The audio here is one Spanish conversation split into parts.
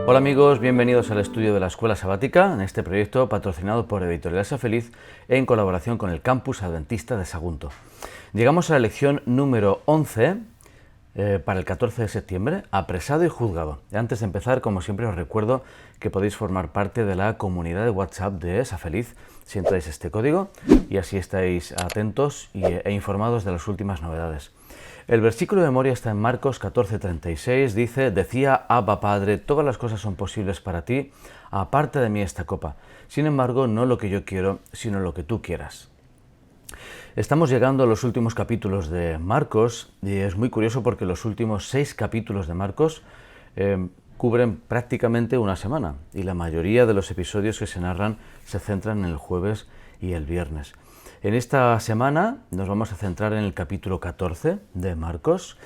Hola amigos, bienvenidos al estudio de la Escuela Sabática, en este proyecto patrocinado por Editorial Sea Feliz en colaboración con el Campus Adventista de Sagunto. Llegamos a la lección número 11 para el 14 de septiembre, apresado y juzgado. Antes de empezar, como siempre, os recuerdo que podéis formar parte de la comunidad de WhatsApp de Sea Feliz si entráis este código y así estáis atentos e informados de las últimas novedades. El versículo de memoria está en Marcos 14:36, dice: «Decía Abba Padre, todas las cosas son posibles para ti, aparte de mí esta copa. Sin embargo, no lo que yo quiero, sino lo que tú quieras». Estamos llegando a los últimos capítulos de Marcos y es muy curioso porque los últimos 6 capítulos de Marcos cubren prácticamente una semana y la mayoría de los episodios que se narran se centran en el jueves y el viernes. En esta semana nos vamos a centrar en el capítulo 14 de Marcos,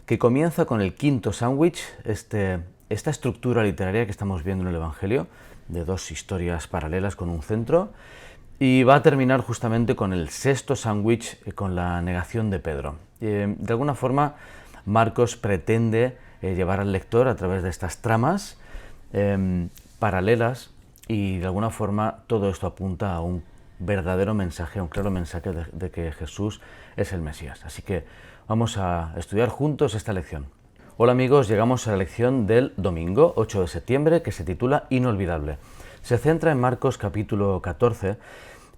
que comienza con el quinto sándwich, esta estructura literaria que estamos viendo en el Evangelio, de 2 historias paralelas con un centro, y va a terminar justamente con el sexto sándwich, con la negación de Pedro. De alguna forma, Marcos pretende llevar al lector a través de estas tramas paralelas y de alguna forma todo esto apunta a un verdadero mensaje, un claro mensaje de que Jesús es el Mesías. Así que vamos a estudiar juntos esta lección. Hola amigos, llegamos a la lección del domingo 8 de septiembre que se titula Inolvidable. Se centra en Marcos capítulo 14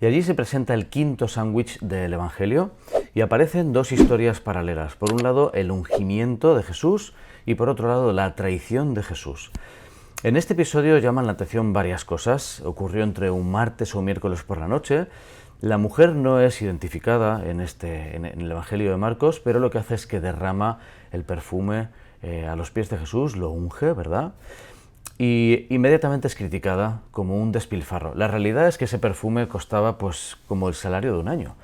y allí se presenta el quinto sándwich del Evangelio y aparecen 2 historias paralelas. Por un lado el ungimiento de Jesús y por otro lado la traición de Jesús. En este episodio llaman la atención varias cosas. Ocurrió entre un martes o un miércoles por la noche. La mujer no es identificada en el Evangelio de Marcos, pero lo que hace es que derrama el perfume a los pies de Jesús, lo unge, ¿verdad? Y inmediatamente es criticada como un despilfarro. La realidad es que ese perfume costaba pues como el salario de un año.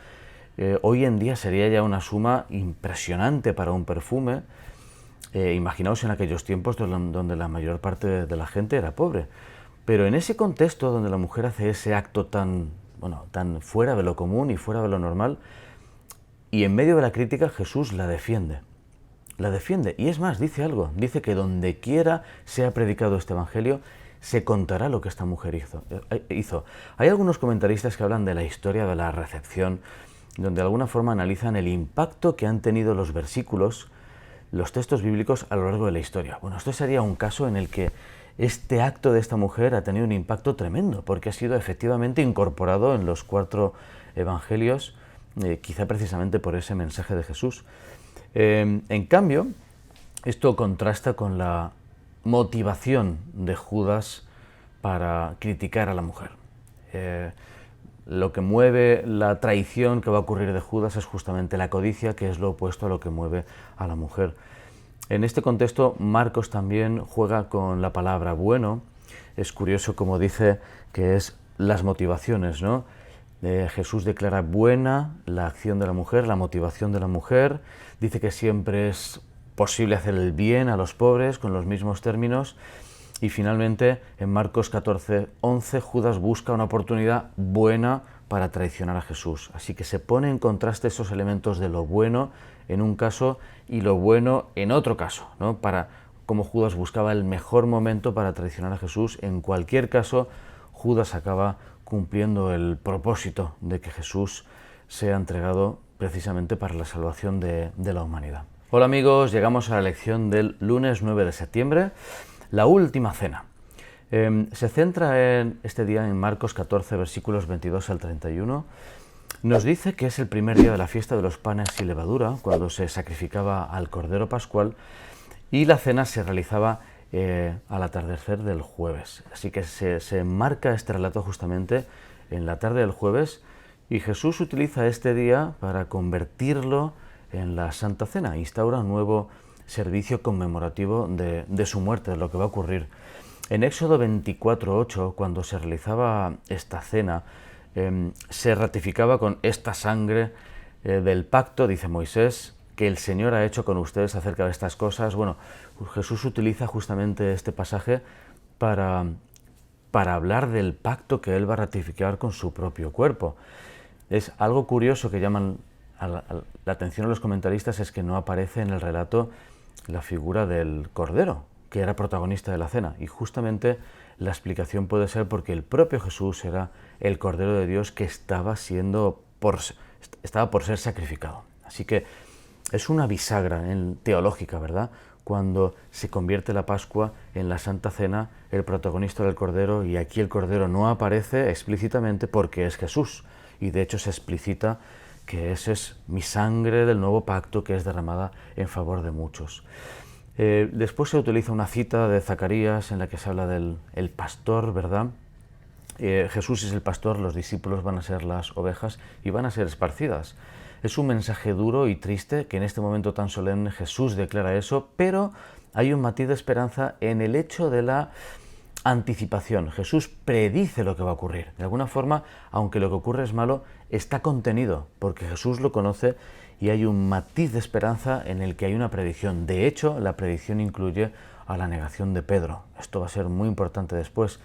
Hoy en día sería ya una suma impresionante para un perfume. Imaginaos en aquellos tiempos donde la mayor parte de la gente era pobre. Pero en ese contexto donde la mujer hace ese acto tan fuera de lo común y fuera de lo normal, y en medio de la crítica Jesús la defiende. La defiende. Y es más, dice algo. Dice que donde quiera sea predicado este evangelio, se contará lo que esta mujer hizo. Hay algunos comentaristas que hablan de la historia de la recepción, donde de alguna forma analizan el impacto que han tenido los versículos, los textos bíblicos a lo largo de la historia. Bueno, esto sería un caso en el que este acto de esta mujer ha tenido un impacto tremendo, porque ha sido efectivamente incorporado en los 4 evangelios, quizá precisamente por ese mensaje de Jesús. En cambio, esto contrasta con la motivación de Judas para criticar a la mujer. Lo que mueve la traición que va a ocurrir de Judas es justamente la codicia, que es lo opuesto a lo que mueve a la mujer. En este contexto, Marcos también juega con la palabra bueno. Es curioso como dice que es las motivaciones, ¿no? Jesús declara buena la acción de la mujer, la motivación de la mujer. Dice que siempre es posible hacer el bien a los pobres con los mismos términos. Y finalmente, en Marcos 14:11, Judas busca una oportunidad buena para traicionar a Jesús. Así que se pone en contraste esos elementos de lo bueno en un caso y lo bueno en otro caso, ¿no? Como Judas buscaba el mejor momento para traicionar a Jesús, en cualquier caso, Judas acaba cumpliendo el propósito de que Jesús sea entregado precisamente para la salvación de la humanidad. Hola amigos, llegamos a la lección del lunes 9 de septiembre. La última cena. Se centra en este día en Marcos 14, versículos 22 al 31. Nos dice que es el primer día de la fiesta de los panes sin levadura, cuando se sacrificaba al Cordero Pascual, y la cena se realizaba al atardecer del jueves. Así que se enmarca este relato justamente en la tarde del jueves, y Jesús utiliza este día para convertirlo en la Santa Cena, instaura un nuevo servicio conmemorativo de su muerte, de lo que va a ocurrir. En Éxodo 24:8, cuando se realizaba esta cena, se ratificaba con esta sangre del pacto, dice Moisés, que el Señor ha hecho con ustedes acerca de estas cosas. Bueno, Jesús utiliza justamente este pasaje para hablar del pacto que Él va a ratificar con su propio cuerpo. Es algo curioso que llaman la atención a los comentaristas, es que no aparece en el relato la figura del Cordero, que era protagonista de la cena. Y justamente la explicación puede ser porque el propio Jesús era el Cordero de Dios que estaba por ser sacrificado. Así que es una bisagra teológica, ¿verdad? Cuando se convierte la Pascua en la Santa Cena, el protagonista del Cordero, y aquí el Cordero no aparece explícitamente porque es Jesús. Y de hecho se explicita que esa es mi sangre del nuevo pacto que es derramada en favor de muchos. Después se utiliza una cita de Zacarías en la que se habla del pastor, ¿verdad? Jesús es el pastor, los discípulos van a ser las ovejas y van a ser esparcidas. Es un mensaje duro y triste que en este momento tan solemne Jesús declara eso, pero hay un matiz de esperanza en el hecho de la anticipación. Jesús predice lo que va a ocurrir. De alguna forma, aunque lo que ocurre es malo, está contenido, porque Jesús lo conoce y hay un matiz de esperanza en el que hay una predicción. De hecho, la predicción incluye a la negación de Pedro. Esto va a ser muy importante después,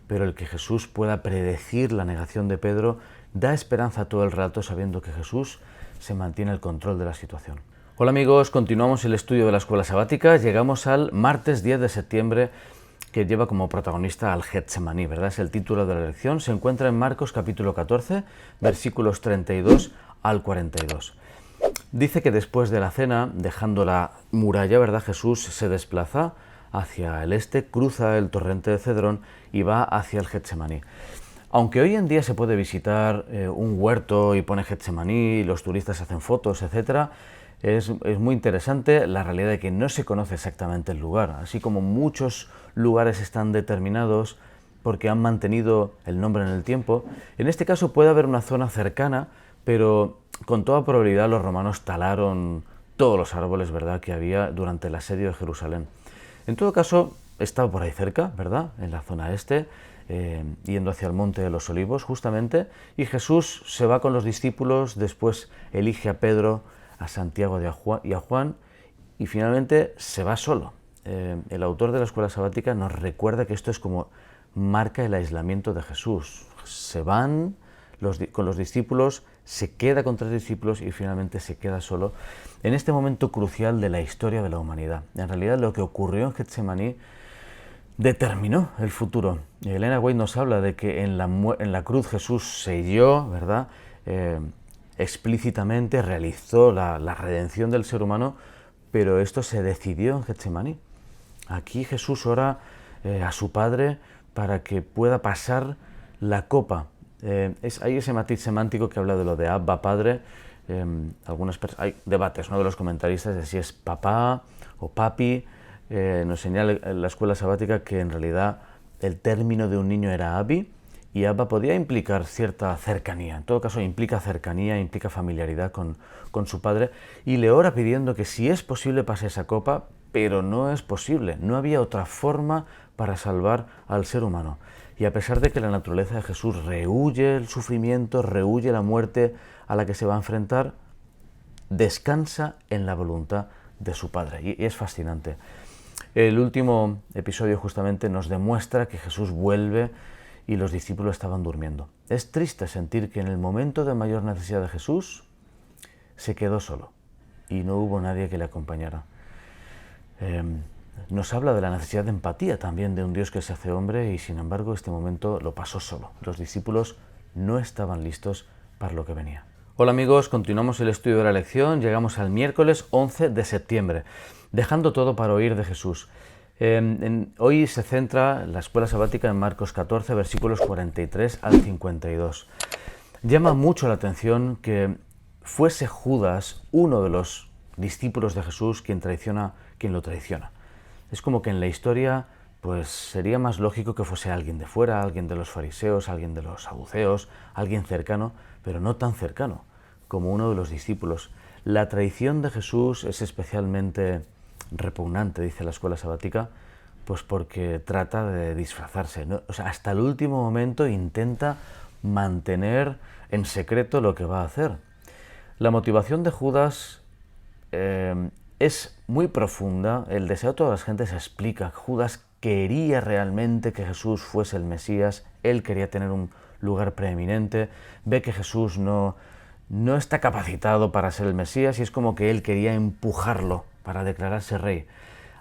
pero el que Jesús pueda predecir la negación de Pedro da esperanza todo el rato sabiendo que Jesús se mantiene el control de la situación. Hola amigos, continuamos el estudio de la escuela sabática. Llegamos al martes 10 de septiembre, que lleva como protagonista al Getsemaní, ¿verdad? Es el título de la lección. Se encuentra en Marcos capítulo 14, versículos 32 al 42. Dice que después de la cena, dejando la muralla, ¿verdad?, Jesús se desplaza hacia el este, cruza el torrente de Cedrón y va hacia el Getsemaní. Aunque hoy en día se puede visitar un huerto y pone Getsemaní, y los turistas hacen fotos, etc., es muy interesante la realidad de que no se conoce exactamente el lugar, así como muchos lugares están determinados porque han mantenido el nombre en el tiempo. En este caso puede haber una zona cercana, pero con toda probabilidad los romanos talaron todos los árboles, ¿verdad?, que había durante el asedio de Jerusalén. En todo caso, estaba por ahí cerca, ¿verdad?, en la zona este, yendo hacia el Monte de los Olivos, justamente, y Jesús se va con los discípulos, después elige a Pedro, a Santiago y a Juan, y finalmente se va solo. El autor de la escuela sabática nos recuerda que esto es como marca el aislamiento de Jesús. Se van con los discípulos, se queda con 3 discípulos y finalmente se queda solo en este momento crucial de la historia de la humanidad. En realidad lo que ocurrió en Getsemaní determinó el futuro. Elena White nos habla de que en la cruz Jesús selló, ¿verdad?, explícitamente realizó la redención del ser humano, pero esto se decidió en Getsemaní. Aquí Jesús ora a su Padre para que pueda pasar la copa. Hay ese matiz semántico que habla de lo de Abba, Padre. Hay debates, ¿no?, de los comentaristas de si es papá o papi. Nos señala la escuela sabática que en realidad el término de un niño era Abi, y Abba podía implicar cierta cercanía. En todo caso, implica cercanía, implica familiaridad con su padre, y le ora pidiendo que si es posible pase esa copa, pero no es posible. No había otra forma para salvar al ser humano. Y a pesar de que la naturaleza de Jesús rehúye el sufrimiento, rehúye la muerte a la que se va a enfrentar, descansa en la voluntad de su Padre. Y es fascinante. El último episodio justamente nos demuestra que Jesús vuelve y los discípulos estaban durmiendo. Es triste sentir que en el momento de mayor necesidad de Jesús se quedó solo y no hubo nadie que le acompañara. Nos habla de la necesidad de empatía también de un Dios que se hace hombre, y sin embargo este momento lo pasó solo. Los discípulos no estaban listos para lo que venía. Hola amigos, continuamos el estudio de la lección. Llegamos al miércoles 11 de septiembre, dejando todo para oír de Jesús. Hoy se centra la escuela sabática en Marcos 14, versículos 43 al 52. Llama mucho la atención que fuese Judas, uno de los discípulos de Jesús, quien lo traiciona. Es como que en la historia pues sería más lógico que fuese alguien de fuera, alguien de los fariseos, alguien de los saduceos, alguien cercano, pero no tan cercano como uno de los discípulos. La traición de Jesús es especialmente repugnante, dice la escuela sabática, pues porque trata de disfrazarse, ¿no? O sea, hasta el último momento intenta mantener en secreto lo que va a hacer. La motivación de Judas es muy profunda. El deseo de toda la gente se explica. Judas quería realmente que Jesús fuese el Mesías, él quería tener un lugar preeminente, ve que Jesús no está capacitado para ser el Mesías y es como que él quería empujarlo para declararse rey.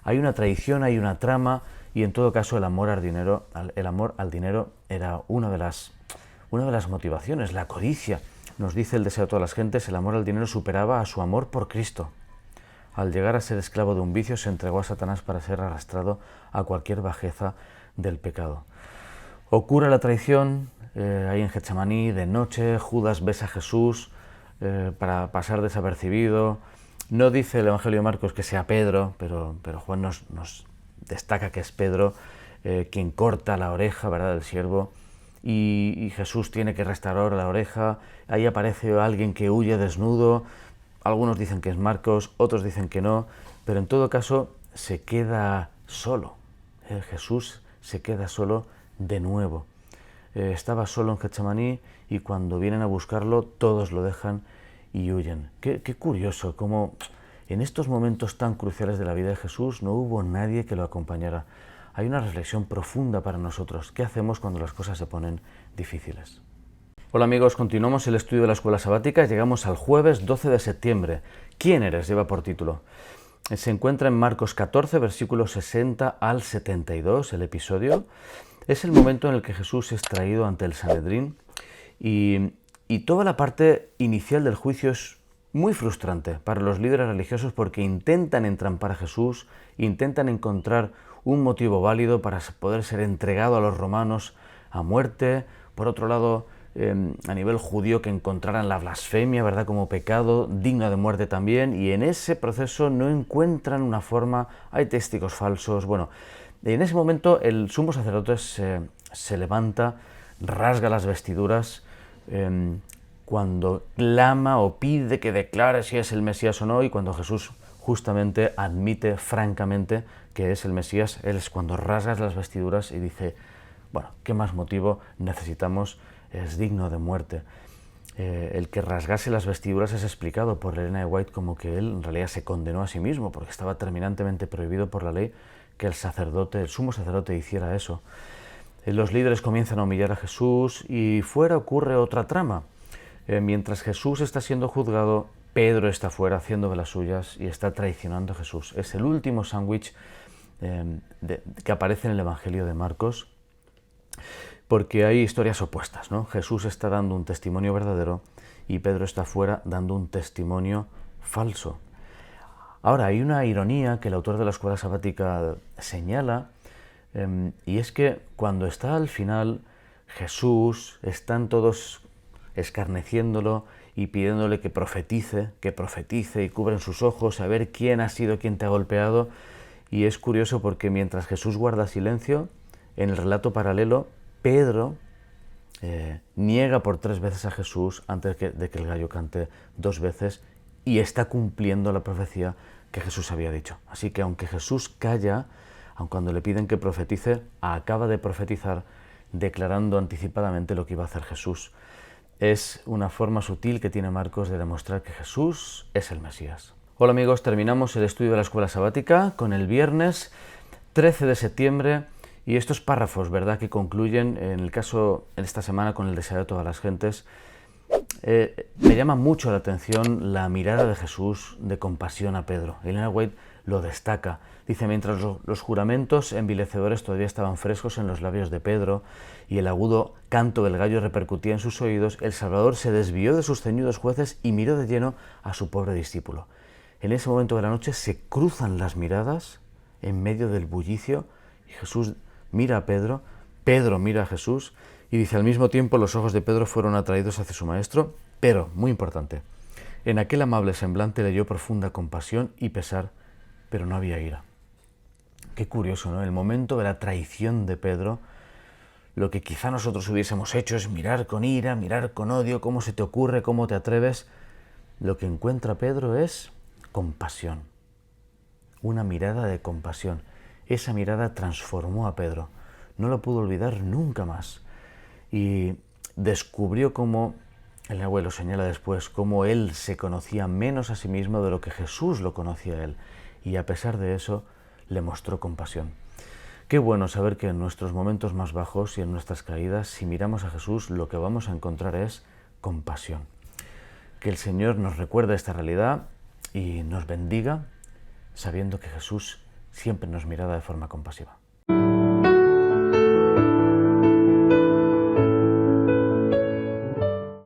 Hay una traición, hay una trama, y en todo caso el amor al dinero era una de las motivaciones, la codicia. Nos dice el deseo de todas las gentes, el amor al dinero superaba a su amor por Cristo. Al llegar a ser esclavo de un vicio, se entregó a Satanás para ser arrastrado a cualquier bajeza del pecado. Ocurre la traición ahí en Getsemaní, de noche. Judas besa a Jesús para pasar desapercibido. No dice el Evangelio de Marcos que sea Pedro, pero Juan nos destaca que es Pedro quien corta la oreja, ¿verdad?, del siervo. Y Jesús tiene que restaurar la oreja. Ahí aparece alguien que huye desnudo. Algunos dicen que es Marcos, otros dicen que no, pero en todo caso se queda solo. Jesús se queda solo de nuevo. Estaba solo en Getsemaní y cuando vienen a buscarlo todos lo dejan y huyen. Qué curioso, cómo en estos momentos tan cruciales de la vida de Jesús no hubo nadie que lo acompañara. Hay una reflexión profunda para nosotros. ¿Qué hacemos cuando las cosas se ponen difíciles? Hola amigos, continuamos el estudio de la escuela sabática. Llegamos al jueves 12 de septiembre. ¿Quién eres?, lleva por título. Se encuentra en Marcos 14, versículos 60 al 72, el episodio. Es el momento en el que Jesús es traído ante el Sanedrín y toda la parte inicial del juicio es muy frustrante para los líderes religiosos porque intentan entrampar a Jesús, intentan encontrar un motivo válido para poder ser entregado a los romanos a muerte. Por otro lado, a nivel judío, que encontraran la blasfemia, ¿verdad?, como pecado digno de muerte también, y en ese proceso no encuentran una forma, hay testigos falsos. Bueno, en ese momento el sumo sacerdote se levanta, rasga las vestiduras, cuando clama o pide que declare si es el Mesías o no, y cuando Jesús justamente admite francamente que es el Mesías, él es cuando rasga las vestiduras y dice, bueno, ¿qué más motivo necesitamos? Es digno de muerte. El que rasgase las vestiduras es explicado por Elena de White como que él en realidad se condenó a sí mismo, porque estaba terminantemente prohibido por la ley que el sumo sacerdote hiciera eso. Los líderes comienzan a humillar a Jesús y fuera ocurre otra trama. Mientras Jesús está siendo juzgado, Pedro está fuera haciendo de las suyas y está traicionando a Jesús. Es el último sándwich que aparece en el Evangelio de Marcos, porque hay historias opuestas, ¿no? Jesús está dando un testimonio verdadero y Pedro está fuera dando un testimonio falso. Ahora, hay una ironía que el autor de la escuela sabática señala, y es que cuando está al final Jesús, están todos escarneciéndolo y pidiéndole que profetice y cubren sus ojos a ver quién ha sido quien te ha golpeado. Y es curioso porque mientras Jesús guarda silencio, en el relato paralelo, Pedro niega por 3 veces a Jesús antes de que el gallo cante 2 veces y está cumpliendo la profecía que Jesús había dicho. Así que aunque Jesús calla, aun cuando le piden que profetice, acaba de profetizar declarando anticipadamente lo que iba a hacer Jesús. Es una forma sutil que tiene Marcos de demostrar que Jesús es el Mesías. Hola amigos, terminamos el estudio de la escuela sabática con el viernes 13 de septiembre y estos párrafos, ¿verdad?, que concluyen, en el caso en esta semana con el deseo de todas las gentes. Me llama mucho la atención la mirada de Jesús de compasión a Pedro. Elena White lo destaca. Dice, mientras los juramentos envilecedores todavía estaban frescos en los labios de Pedro y el agudo canto del gallo repercutía en sus oídos, el Salvador se desvió de sus ceñudos jueces y miró de lleno a su pobre discípulo. En ese momento de la noche se cruzan las miradas en medio del bullicio y Jesús mira a Pedro, Pedro mira a Jesús y dice, al mismo tiempo los ojos de Pedro fueron atraídos hacia su maestro, pero, muy importante, en aquel amable semblante leyó profunda compasión y pesar, pero no había ira. Qué curioso, ¿no? El momento de la traición de Pedro, lo que quizá nosotros hubiésemos hecho es mirar con ira, mirar con odio, cómo se te ocurre, cómo te atreves. Lo que encuentra Pedro es compasión, una mirada de compasión. Esa mirada transformó a Pedro, no lo pudo olvidar nunca más. Y descubrió cómo, el abuelo señala después, cómo él se conocía menos a sí mismo de lo que Jesús lo conocía a él. Y a pesar de eso, le mostró compasión. Qué bueno saber que en nuestros momentos más bajos y en nuestras caídas, si miramos a Jesús, lo que vamos a encontrar es compasión. Que el Señor nos recuerde esta realidad y nos bendiga, sabiendo que Jesús siempre nos mirara de forma compasiva.